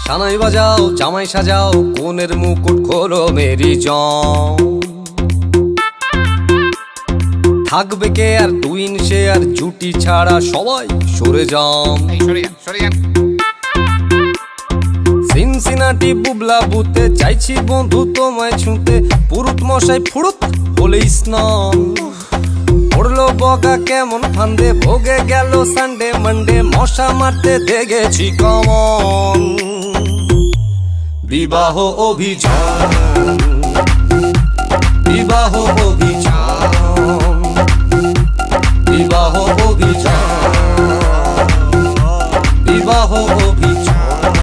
সানাই বাজাও জামাই সাজাও কোনের মুকুট খোলো মেরি জম। থাকবে কে আর টুইন সে আর জুটি ছাড়া সবাই সরে যাম। সিনসিনাটি বুবলা বুতে চাইছি বন্ধু তোমায় ছুঁতে, পুরুত মশাই ফুরুত হলে স্নান। পড়লো বকা কেমন ফান্দে, ভোগে গেল সানডে মানডে, মশা মারতে দেখেছি কমন। বিবাহ অভিযান, বিবাহ অভিযান, বিবাহ অভিযান।